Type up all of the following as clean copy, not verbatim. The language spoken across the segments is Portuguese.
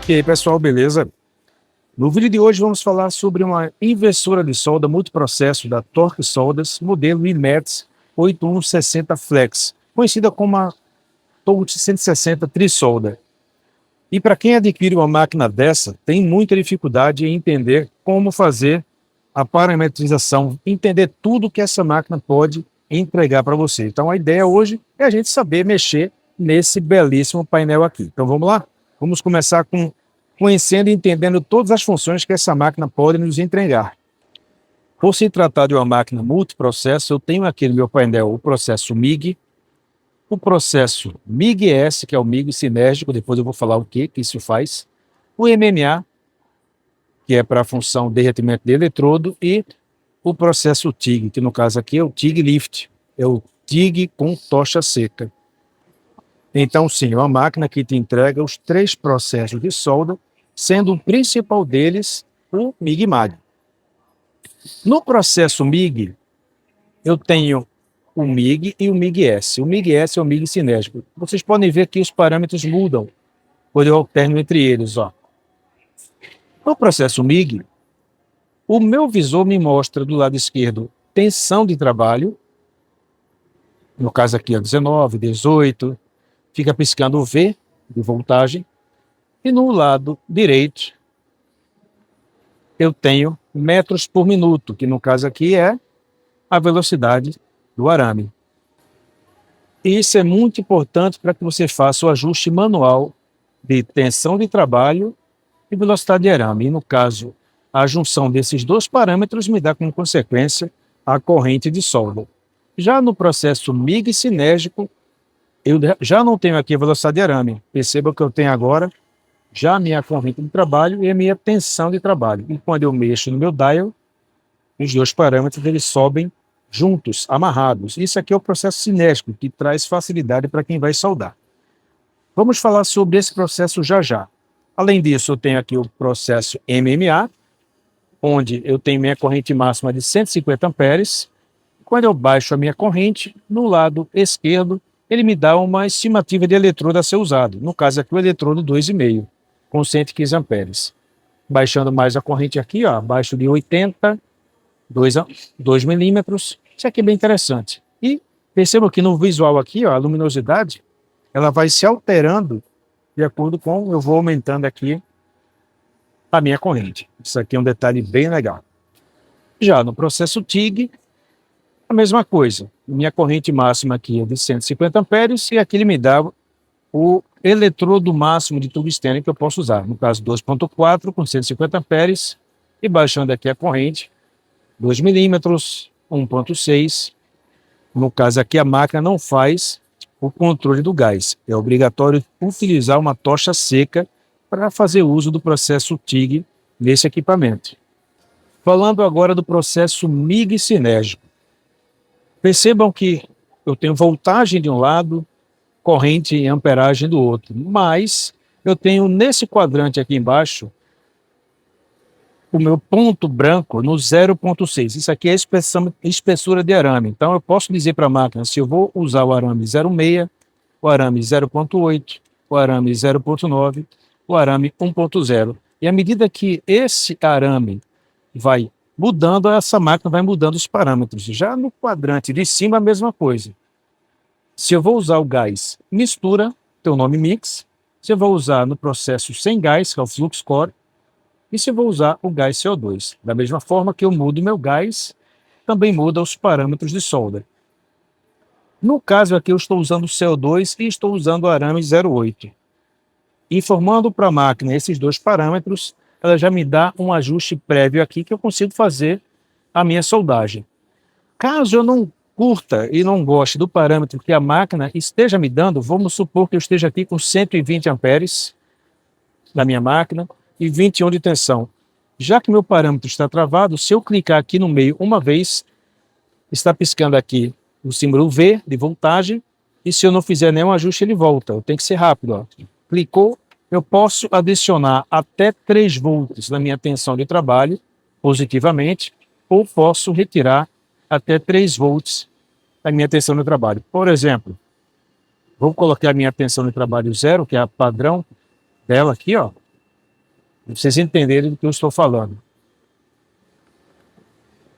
E aí, pessoal, beleza? No vídeo de hoje vamos falar sobre uma inversora de solda multiprocesso da Torque Soldas, modelo IMETS 8160 Flex, conhecida como a Torque 160 Trisolda. E para quem adquire uma máquina dessa, tem muita dificuldade em entender como fazer a parametrização, entender tudo que essa máquina pode entregar para você. Então a ideia hoje é a gente saber mexer nesse belíssimo painel aqui. Então vamos lá? Vamos começar com conhecendo e entendendo todas as funções que essa máquina pode nos entregar. Por se tratar de uma máquina multiprocesso, eu tenho aqui no meu painel o processo MIG, o processo MIG-S, que é o MIG sinérgico, depois eu vou falar o que isso faz, o MMA, que é para a função derretimento de eletrodo, e o processo TIG, que no caso aqui é o TIG Lift, é o TIG com tocha seca. Então, sim, é uma máquina que te entrega os 3 processos de solda, sendo o principal deles o MIG-MAG. No processo MIG, eu tenho o MIG e o MIG-S. O MIG-S é o MIG sinérgico. Vocês podem ver que os parâmetros mudam quando eu alterno entre eles. Ó. No processo MIG, o meu visor me mostra do lado esquerdo tensão de trabalho, no caso aqui é 19, 18, fica piscando o V de voltagem, e no lado direito eu tenho metros por minuto, que no caso aqui é a velocidade do arame. E isso é muito importante para que você faça o ajuste manual de tensão de trabalho e velocidade de arame. E no caso, a junção desses 2 parâmetros me dá como consequência a corrente de solda. Já no processo MIG sinérgico, eu já não tenho aqui a velocidade de arame. Perceba que eu tenho agora já a minha corrente de trabalho e a minha tensão de trabalho. E quando eu mexo no meu dial, os 2 parâmetros eles sobem juntos, amarrados. Isso aqui é o processo cinético, que traz facilidade para quem vai soldar. Vamos falar sobre esse processo já já. Além disso, eu tenho aqui o processo MMA, onde eu tenho minha corrente máxima de 150 amperes. Quando eu baixo a minha corrente, no lado esquerdo, ele me dá uma estimativa de eletrodo a ser usado. No caso aqui, o eletrodo 2,5, com 115 amperes. Baixando mais a corrente aqui, ó, abaixo de 80, 2 milímetros. Isso aqui é bem interessante. E percebam que no visual aqui, ó, a luminosidade, ela vai se alterando de acordo com eu vou aumentando aqui a minha corrente. Isso aqui é um detalhe bem legal. Já no processo TIG, a mesma coisa. Minha corrente máxima aqui é de 150 amperes e aqui ele me dá o eletrodo máximo de tungstênio que eu posso usar. No caso, 2,4 com 150 amperes e baixando aqui a corrente, 2 milímetros, 1,6. No caso aqui, a máquina não faz o controle do gás. É obrigatório utilizar uma tocha seca para fazer uso do processo TIG nesse equipamento. Falando agora do processo MIG sinérgico. Percebam que eu tenho voltagem de um lado, corrente e amperagem do outro, mas eu tenho nesse quadrante aqui embaixo o meu ponto branco no 0,6. Isso aqui é a espessura de arame. Então eu posso dizer para a máquina se eu vou usar o arame 0,6, o arame 0,8, o arame 0,9, o arame 1,0. E à medida que esse arame vai mudando, essa máquina vai mudando os parâmetros. Já no quadrante de cima, a mesma coisa. Se eu vou usar o gás mistura, tem o nome mix. Se eu vou usar no processo sem gás, que é o flux core, e se eu vou usar o gás CO2. Da mesma forma que eu mudo meu gás, também muda os parâmetros de solda. No caso aqui, eu estou usando o CO2 e estou usando o arame 0,8. Informando para a máquina esses 2 parâmetros, ela já me dá um ajuste prévio aqui que eu consigo fazer a minha soldagem. Caso eu não curta e não goste do parâmetro que a máquina esteja me dando, vamos supor que eu esteja aqui com 120 amperes na minha máquina e 21 de tensão. Já que meu parâmetro está travado, se eu clicar aqui no meio uma vez, está piscando aqui o símbolo V de voltagem, e se eu não fizer nenhum ajuste, ele volta. Eu tenho que ser rápido. Ó. Clicou, eu posso adicionar até 3 volts na minha tensão de trabalho, positivamente, ou posso retirar até 3 volts da minha tensão de trabalho. Por exemplo, vou colocar a minha tensão de trabalho 0, que é a padrão dela aqui, ó. Pra vocês entenderem do que eu estou falando.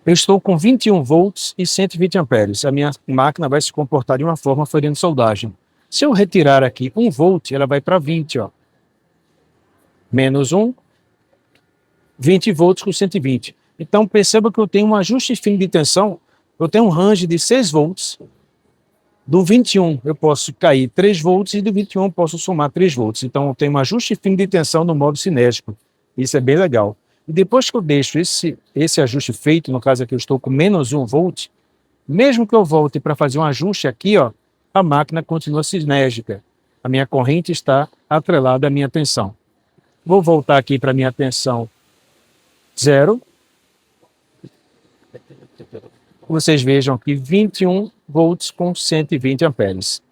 Eu estou com 21 volts e 120 amperes. A minha máquina vai se comportar de uma forma fazendo soldagem. Se eu retirar aqui 1 volt, ela vai para 20, ó. Menos 1, 20 volts com 120. Então perceba que eu tenho um ajuste fino de tensão, eu tenho um range de 6 volts. Do 21 eu posso cair 3 volts e do 21 eu posso somar 3 volts. Então eu tenho um ajuste fino de tensão no modo cinético. Isso é bem legal. E depois que eu deixo esse ajuste feito, no caso aqui eu estou com menos 1 volt, mesmo que eu volte para fazer um ajuste aqui, ó, a máquina continua sinérgica. A minha corrente está atrelada à minha tensão. Vou voltar aqui para a minha tensão 0. Vocês vejam aqui 21 volts com 120 amperes.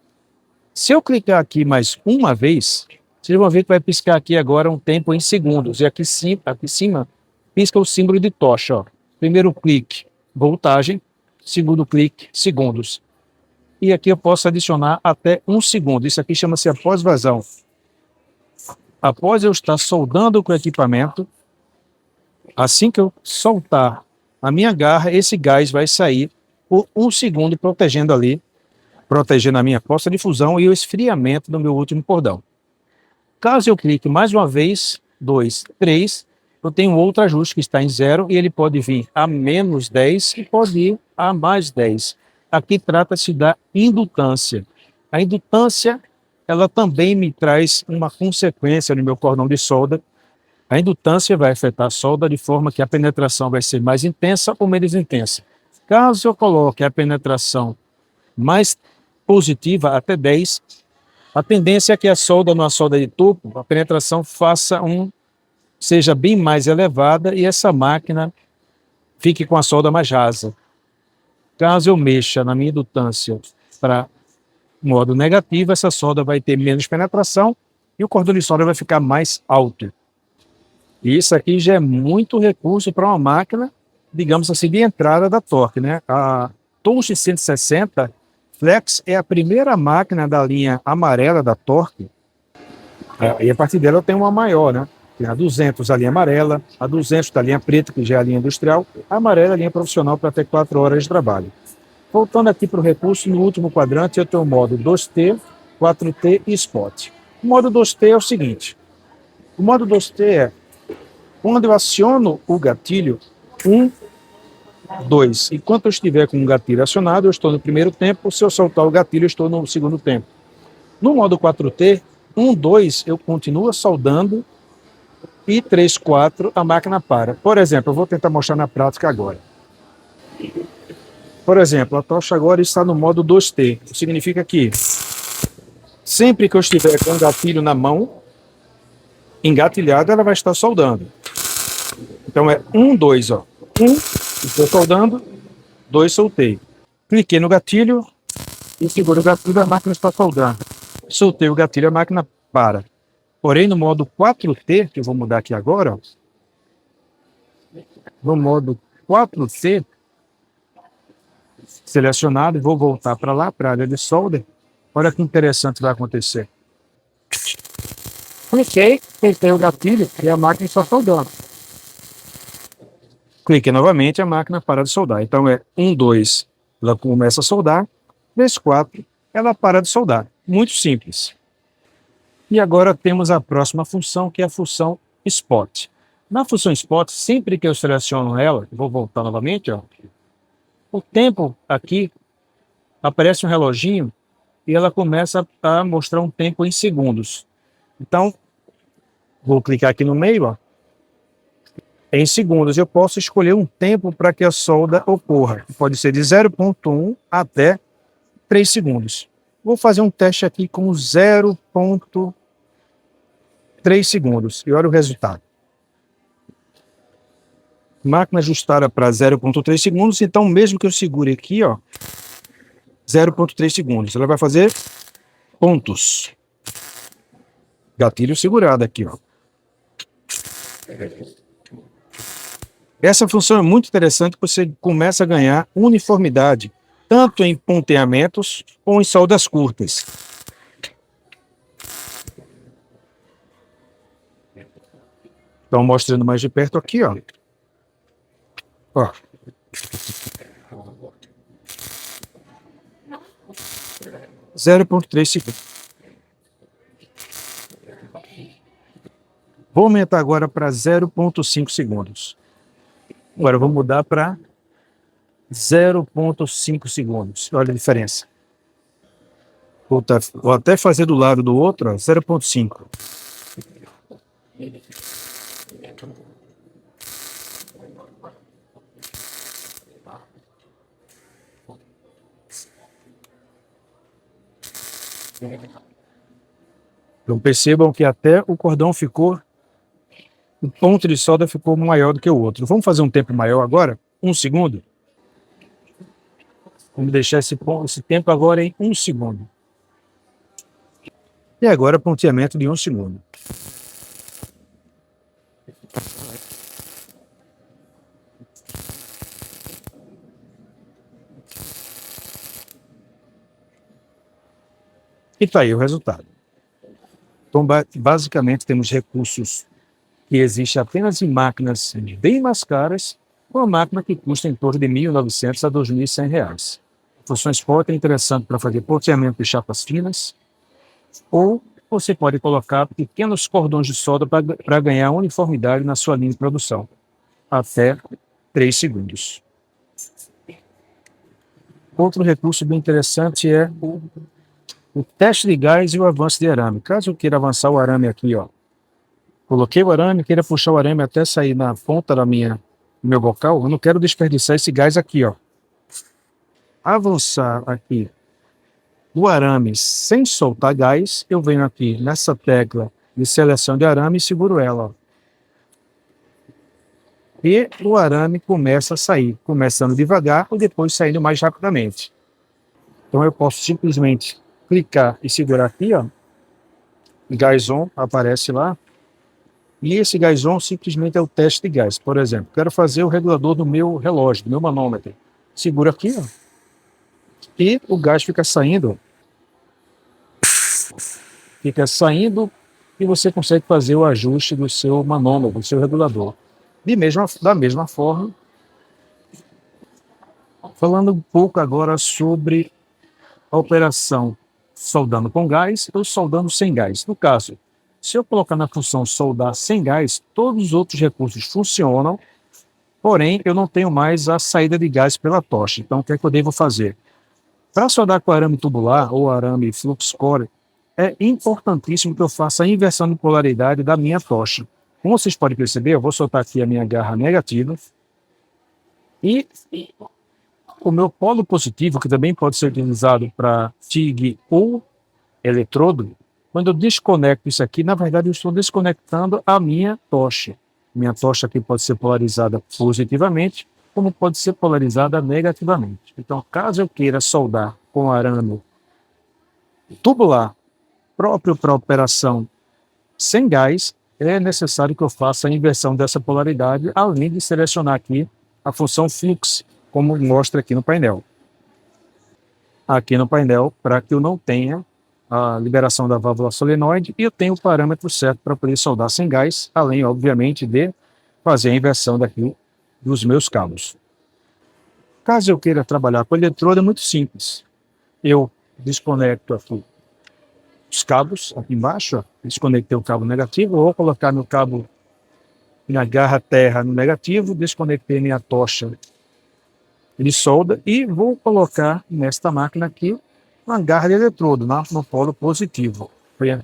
Se eu clicar aqui mais uma vez, vocês vão ver que vai piscar aqui agora um tempo em segundos. E aqui em cima pisca o símbolo de tocha. Ó. Primeiro clique, voltagem. Segundo clique, segundos. E aqui eu posso adicionar até 1 segundo. Isso aqui chama-se após vazão. Após eu estar soldando com o equipamento, assim que eu soltar a minha garra, esse gás vai sair por 1 segundo, protegendo a minha poça de fusão e o esfriamento do meu último cordão. Caso eu clique mais uma vez, 2, 3, eu tenho outro ajuste que está em 0 e ele pode vir a menos 10 e pode ir a mais 10. Aqui trata-se da indutância. A indutância, ela também me traz uma consequência no meu cordão de solda. A indutância vai afetar a solda de forma que a penetração vai ser mais intensa ou menos intensa. Caso eu coloque a penetração mais positiva, até 10, a tendência é que a solda, numa solda de topo, a penetração seja bem mais elevada e essa máquina fique com a solda mais rasa. Caso eu mexa na minha indutância para modo negativo, essa solda vai ter menos penetração e o cordão de solda vai ficar mais alto. E isso aqui já é muito recurso para uma máquina, digamos assim, de entrada da Torque, né? A Touch 160 Flex é a primeira máquina da linha amarela da Torque. E a partir dela eu tenho uma maior, né? Tem a 200, a linha amarela, a 200 da linha preta, que já é a linha industrial, a amarela é a linha profissional para ter 4 horas de trabalho. Voltando aqui para o recurso, no último quadrante eu tenho o modo 2T, 4T e Spot. O modo 2T é o seguinte, o modo 2T é quando eu aciono o gatilho 1, 2. Enquanto eu estiver com o gatilho acionado, eu estou no primeiro tempo, se eu soltar o gatilho, eu estou no segundo tempo. No modo 4T, 1, 2, eu continuo soldando e 3, 4, a máquina para. Por exemplo, eu vou tentar mostrar na prática agora. Por exemplo, a tocha agora está no modo 2T. Significa que sempre que eu estiver com o gatilho na mão, engatilhado, ela vai estar soldando. Então é 1, 2, ó. 1, estou soldando, 2, soltei. Cliquei no gatilho e seguro o gatilho, a máquina está soldando. Soltei o gatilho, a máquina para. Porém, no modo 4T, que eu vou mudar aqui agora, ó, no modo 4T, selecionado, vou voltar para lá, para a área de solda. Olha que interessante vai acontecer. Cliquei, apertei o gatilho e a máquina está soldando. Cliquei novamente, a máquina para de soldar. Então é 1, 2, ela começa a soldar. 3, 4, ela para de soldar. Muito simples. E agora temos a próxima função, que é a função Spot. Na função Spot, sempre que eu seleciono ela, vou voltar novamente, ó, o tempo aqui, aparece um reloginho e ela começa a mostrar um tempo em segundos. Então, vou clicar aqui no meio, ó. Em segundos, eu posso escolher um tempo para que a solda ocorra. Pode ser de 0,1 até 3 segundos. Vou fazer um teste aqui com 0,3 segundos e olha o resultado. Máquina ajustada para 0,3 segundos, então mesmo que eu segure aqui, ó, 0,3 segundos, ela vai fazer pontos. Gatilho segurado aqui, ó. Essa função é muito interessante porque você começa a ganhar uniformidade, tanto em ponteamentos ou em soldas curtas. Então, mostrando mais de perto aqui, ó. Ó. 0,3 segundos. Vou aumentar agora para 0,5 segundos. Agora eu vou mudar para 0,5 segundos. Olha a diferença. Vou até fazer do lado do outro, 0,5. Então percebam que até o cordão ficou, o ponto de solda ficou maior do que o outro. Vamos fazer um tempo maior agora? 1 segundo? Vamos deixar esse tempo agora em 1 segundo. E agora ponteamento de 1 segundo. E está aí o resultado. Então, basicamente, temos recursos que existem apenas em máquinas bem mais caras, com uma máquina que custa em torno de R$ 1.900 a R$ 2.100. Funções fortes é interessante para fazer ponteamento de chapas finas, ou você pode colocar pequenos cordões de solda para ganhar uniformidade na sua linha de produção, até 3 segundos. Outro recurso bem interessante é o teste de gás e o avanço de arame. Caso eu queira avançar o arame aqui, ó, coloquei o arame, queira puxar o arame até sair na ponta do meu bocal, eu não quero desperdiçar esse gás aqui, ó. Avançar aqui o arame sem soltar gás, eu venho aqui nessa tecla de seleção de arame e seguro ela, ó. E o arame começa a sair, começando devagar e depois saindo mais rapidamente. Então eu posso simplesmente clicar e segurar aqui, ó, gás on aparece lá, e esse gás on simplesmente é o teste de gás. Por exemplo, quero fazer o regulador do meu relógio, do meu manômetro. Segura aqui, ó, e o gás fica saindo, e você consegue fazer o ajuste do seu manômetro, do seu regulador. Da mesma forma, falando um pouco agora sobre a operação soldando com gás ou soldando sem gás. No caso, se eu colocar na função soldar sem gás, todos os outros recursos funcionam, porém eu não tenho mais a saída de gás pela tocha. Então o que é que eu devo fazer? Para soldar com arame tubular ou arame flux core, é importantíssimo que eu faça a inversão de polaridade da minha tocha. Como vocês podem perceber, eu vou soltar aqui a minha garra negativa e o meu polo positivo, que também pode ser utilizado para TIG ou eletrodo, quando eu desconecto isso aqui, na verdade eu estou desconectando a minha tocha. Minha tocha aqui pode ser polarizada positivamente, como pode ser polarizada negativamente. Então, caso eu queira soldar com arame tubular próprio para operação sem gás, é necessário que eu faça a inversão dessa polaridade, além de selecionar aqui a função flux, como mostra aqui no painel. Aqui no painel, para que eu não tenha a liberação da válvula solenoide e eu tenho o parâmetro certo para poder soldar sem gás, além, obviamente, de fazer a inversão daqui dos meus cabos. Caso eu queira trabalhar com eletrodo, é muito simples. Eu desconecto aqui os cabos, aqui embaixo, ó, desconectei o cabo negativo, vou colocar meu cabo na garra terra no negativo, desconectei minha tocha de solda e vou colocar nesta máquina aqui uma garra de eletrodo no polo positivo.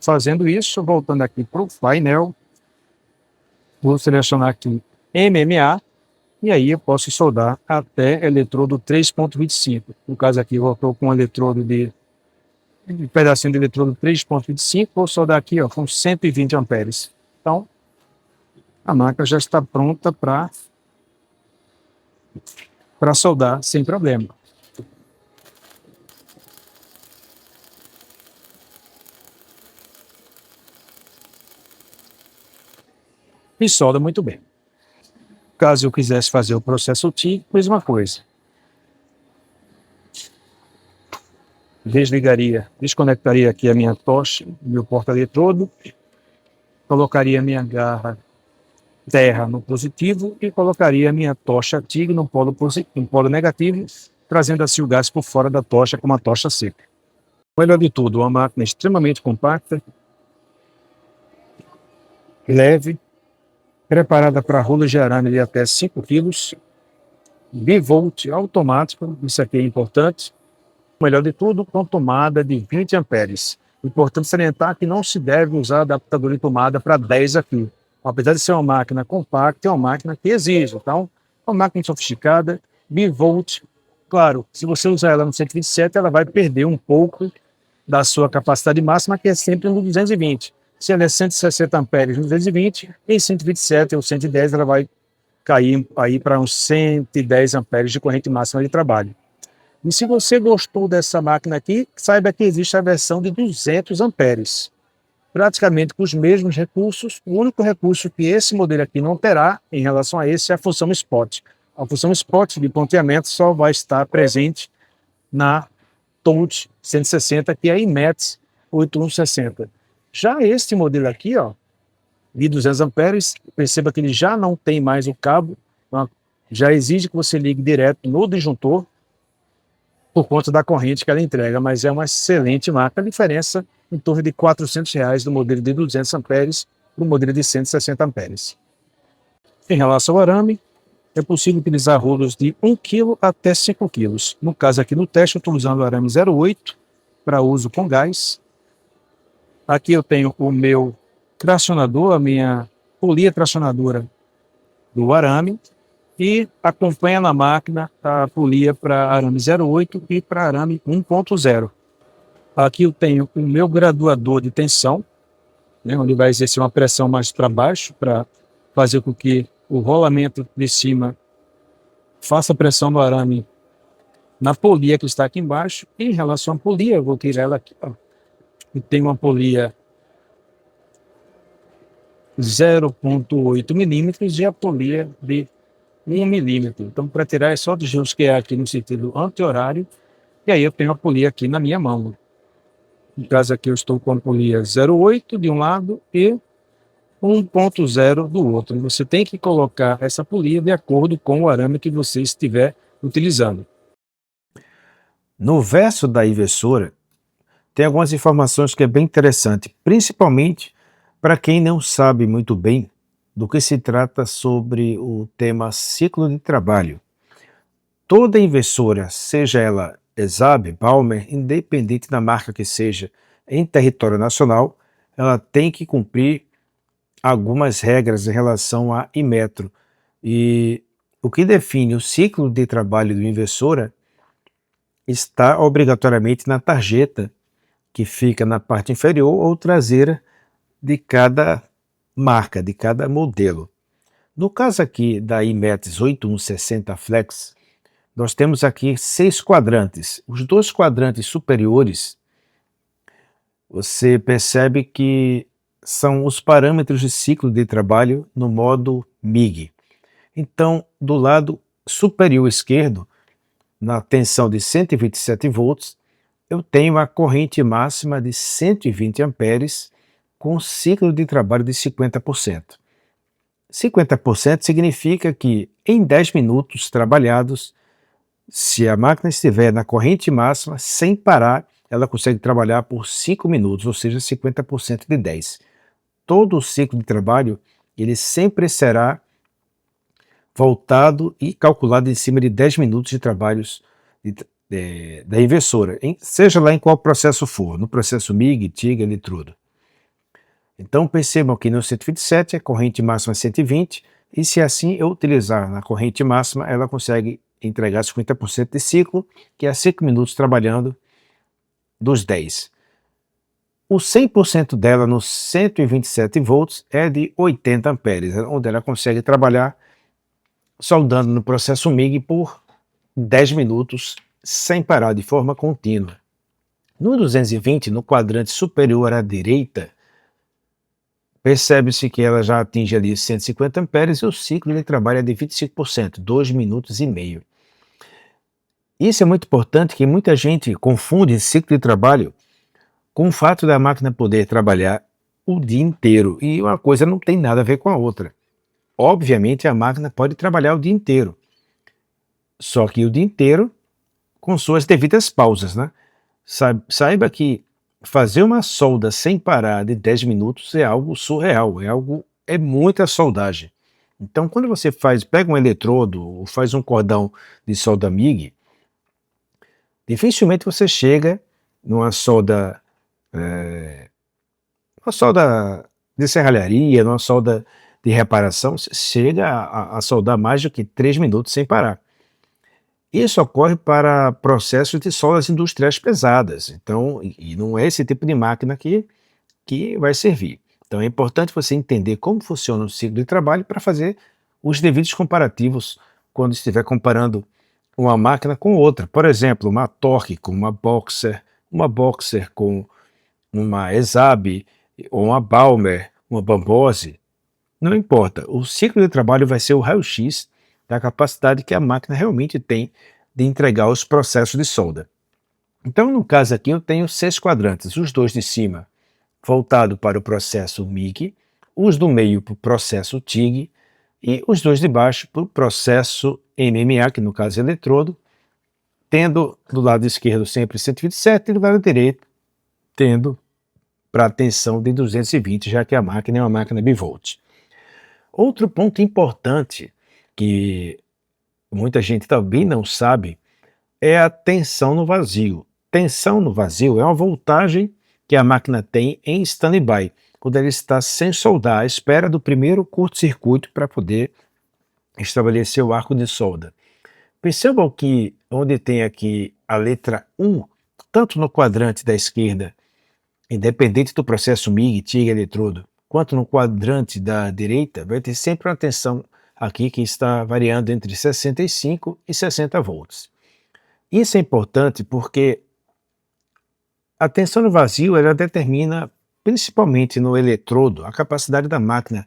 Fazendo isso, voltando aqui para o painel, vou selecionar aqui MMA e aí eu posso soldar até eletrodo 3.25. No caso aqui, eu estou com um eletrodo um pedacinho de eletrodo 3.25, vou soldar aqui, ó, com 120 amperes. Então, a máquina já está pronta para soldar sem problema. E solda muito bem. Caso eu quisesse fazer o processo TIG, mesma coisa. Desconectaria aqui a minha tocha, meu porta-eletrodo, colocaria minha garra terra no positivo e colocaria a minha tocha TIG no polo negativo, trazendo assim o gás por fora da tocha com uma tocha seca. O melhor de tudo, uma máquina extremamente compacta, leve, preparada para rolos de arame de até 5 quilos, bivolt automático, isso aqui é importante. O melhor de tudo, com tomada de 20 amperes. Importante salientar que não se deve usar adaptador de tomada para 10 aqui. Apesar de ser uma máquina compacta, é uma máquina que exige. Então, é uma máquina sofisticada, bivolt. Claro, se você usar ela no 127, ela vai perder um pouco da sua capacidade máxima, que é sempre no 220. Se ela é 160 amperes no 220, em 127 ou 110 ela vai cair aí para uns 110 amperes de corrente máxima de trabalho. E se você gostou dessa máquina aqui, saiba que existe a versão de 200 amperes. Praticamente com os mesmos recursos, o único recurso que esse modelo aqui não terá em relação a esse é a função spot. A função spot de ponteamento só vai estar presente na Touch 160, que é a IMETS 8160. Já este modelo aqui, ó, de 200 amperes, perceba que ele já não tem mais o cabo, já exige que você ligue direto no disjuntor, por conta da corrente que ela entrega, mas é uma excelente máquina. A diferença em torno de R$ 400 do modelo de 200 amperes para o modelo de 160 amperes. Em relação ao arame, é possível utilizar rolos de 1 kg até 5 kg. No caso aqui no teste, eu estou usando o arame 08 para uso com gás. Aqui eu tenho o meu tracionador, a minha polia tracionadora do arame, e acompanha na máquina a polia para arame 08 e para arame 1.0. Aqui eu tenho o meu graduador de tensão, né, onde vai exercer uma pressão mais para baixo, para fazer com que o rolamento de cima faça pressão no arame na polia que está aqui embaixo. E em relação à polia, eu vou tirar ela aqui. Ó. Eu tenho uma polia 0,8 milímetros e a polia de 1 milímetro. Então, para tirar é só desrosquear aqui no sentido anti-horário, e aí eu tenho a polia aqui na minha mão. No caso aqui eu estou com a polia 0,8 de um lado e 1.0 do outro. Você tem que colocar essa polia de acordo com o arame que você estiver utilizando. No verso da inversora, tem algumas informações que é bem interessante, principalmente para quem não sabe muito bem do que se trata sobre o tema ciclo de trabalho. Toda inversora, seja ela ESAB, Balmer, independente da marca que seja, em território nacional, ela tem que cumprir algumas regras em relação a Inmetro. E o que define o ciclo de trabalho do inversora está obrigatoriamente na tarjeta que fica na parte inferior ou traseira de cada marca, de cada modelo. No caso aqui da IMETS 8160 Flex, nós temos aqui 6 quadrantes. Os 2 quadrantes superiores, você percebe que são os parâmetros de ciclo de trabalho no modo MIG. Então, do lado superior esquerdo, na tensão de 127 volts, eu tenho a corrente máxima de 120 amperes com ciclo de trabalho de 50%. 50% significa que em 10 minutos trabalhados, se a máquina estiver na corrente máxima, sem parar, ela consegue trabalhar por 5 minutos, ou seja, 50% de 10. Todo o ciclo de trabalho, ele sempre será voltado e calculado em cima de 10 minutos de trabalhos da inversora, seja lá em qual processo for, no processo MIG, TIG, eletrodo. Então percebam que no 127 a corrente máxima é 120, e se assim eu utilizar na corrente máxima, ela consegue entregar 50% de ciclo, que é 5 minutos trabalhando dos 10. O 100% dela no 127 volts é de 80 amperes, onde ela consegue trabalhar soldando no processo MIG por 10 minutos sem parar, de forma contínua. No 220, no quadrante superior à direita, percebe-se que ela já atinge ali 150 amperes e o ciclo de trabalho é de 25%, 2 minutos e meio. Isso é muito importante, que muita gente confunde ciclo de trabalho com o fato da máquina poder trabalhar o dia inteiro, e uma coisa não tem nada a ver com a outra. Obviamente a máquina pode trabalhar o dia inteiro, só que o dia inteiro com suas devidas pausas, né? Saiba que fazer uma solda sem parar de 10 minutos é algo surreal, é muita soldagem. Então, quando você pega um eletrodo ou faz um cordão de solda MIG, dificilmente você chega numa solda, uma solda de serralharia, numa solda de reparação, você chega a soldar mais do que 3 minutos sem parar. Isso ocorre para processos de soldas industriais pesadas, então, e não é esse tipo de máquina que vai servir. Então é importante você entender como funciona o ciclo de trabalho para fazer os devidos comparativos quando estiver comparando uma máquina com outra. Por exemplo, uma Torque com uma Boxer com uma ESAB, ou uma Balmer, uma Bambose, não importa. O ciclo de trabalho vai ser o raio-x da capacidade que a máquina realmente tem de entregar os processos de solda. Então, no caso aqui, eu tenho 6 quadrantes, os 2 de cima voltado para o processo MIG, os do meio para o processo TIG e os 2 de baixo para o processo MMA, que no caso é eletrodo, tendo do lado esquerdo sempre 127 e do lado direito tendo para a tensão de 220, já que a máquina é uma máquina bivolt. Outro ponto importante que muita gente também não sabe é a tensão no vazio. Tensão no vazio é uma voltagem que a máquina tem em standby, quando ela está sem soldar, à espera do primeiro curto-circuito para poder estabelecer o arco de solda. Percebam que onde tem aqui a letra 1, tanto no quadrante da esquerda, independente do processo MIG, TIG, eletrodo, quanto no quadrante da direita, vai ter sempre uma tensão aqui que está variando entre 65 e 60 volts. Isso é importante porque a tensão no vazio ela determina, principalmente no eletrodo, a capacidade da máquina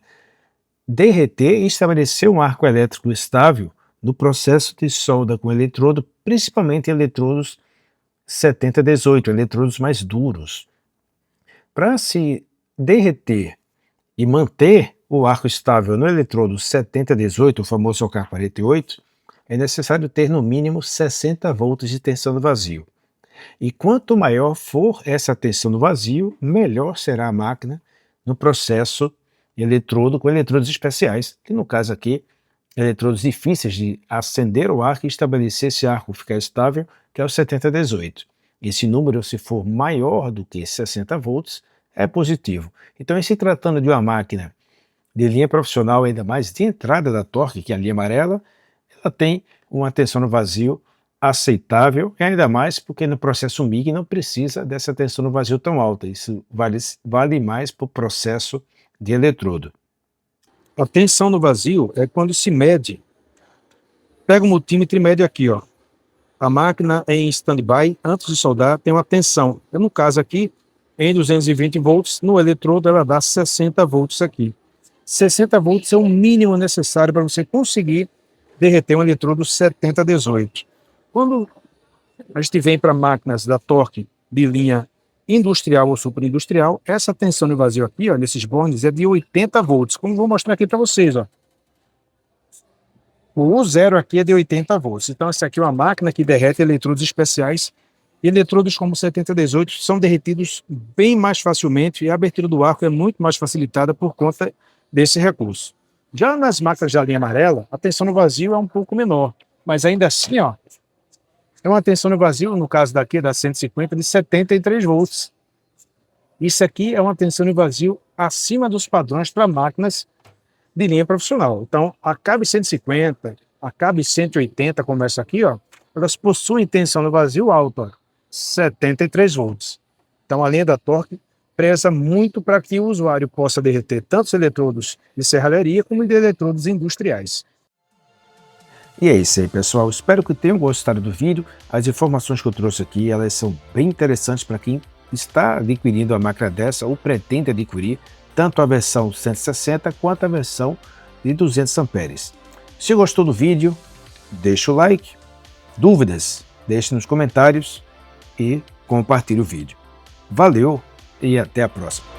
derreter e estabelecer um arco elétrico estável no processo de solda com eletrodo, principalmente eletrodos 70-18, eletrodos mais duros. Para se derreter e manter o arco estável no eletrodo 70-18, o famoso OK48, é necessário ter no mínimo 60 volts de tensão no vazio. E quanto maior for essa tensão no vazio, melhor será a máquina no processo eletrodo com eletrodos especiais, que no caso aqui, eletrodos difíceis de acender o arco e estabelecer esse arco ficar estável, que é o 70-18. Esse número, se for maior do que 60 volts, é positivo. Então, em se tratando de uma máquina de linha profissional, ainda mais de entrada da Torque, que é a linha amarela, ela tem uma tensão no vazio aceitável, e ainda mais porque no processo MIG não precisa dessa tensão no vazio tão alta. Isso vale mais para o processo de eletrodo. A tensão no vazio é quando se mede. Pega o multímetro e mede aqui, ó. A máquina em standby, antes de soldar, tem uma tensão. No caso aqui, em 220 volts, no eletrodo ela dá 60 volts aqui. 60 volts é o mínimo necessário para você conseguir derreter um eletrodo 70-18. Quando a gente vem para máquinas da Torque de linha industrial ou superindustrial, essa tensão no vazio aqui, ó, nesses bondes, é de 80 volts, como vou mostrar aqui para vocês, ó. O zero aqui é de 80 volts. Então, essa aqui é uma máquina que derrete eletrodos especiais. E eletrodos como 70-18 são derretidos bem mais facilmente e a abertura do arco é muito mais facilitada por conta desse recurso. Já nas máquinas da linha amarela, a tensão no vazio é um pouco menor. Mas ainda assim, ó, é uma tensão no vazio, no caso daqui da 150, de 73 volts. Isso aqui é uma tensão no vazio acima dos padrões para máquinas de linha profissional. Então, a CAB 150, a CAB 180, como essa aqui, ó, elas possuem tensão no vazio alta, ó, 73 volts. Então, a linha da Torque preza muito para que o usuário possa derreter tanto os eletrodos de serralharia como de eletrodos industriais. E é isso aí, pessoal. Espero que tenham gostado do vídeo. As informações que eu trouxe aqui, elas são bem interessantes para quem está adquirindo a máquina dessa ou pretende adquirir tanto a versão 160 quanto a versão de 200 amperes. Se gostou do vídeo, deixa o like. Dúvidas, deixe nos comentários e compartilhe o vídeo. Valeu e até a próxima.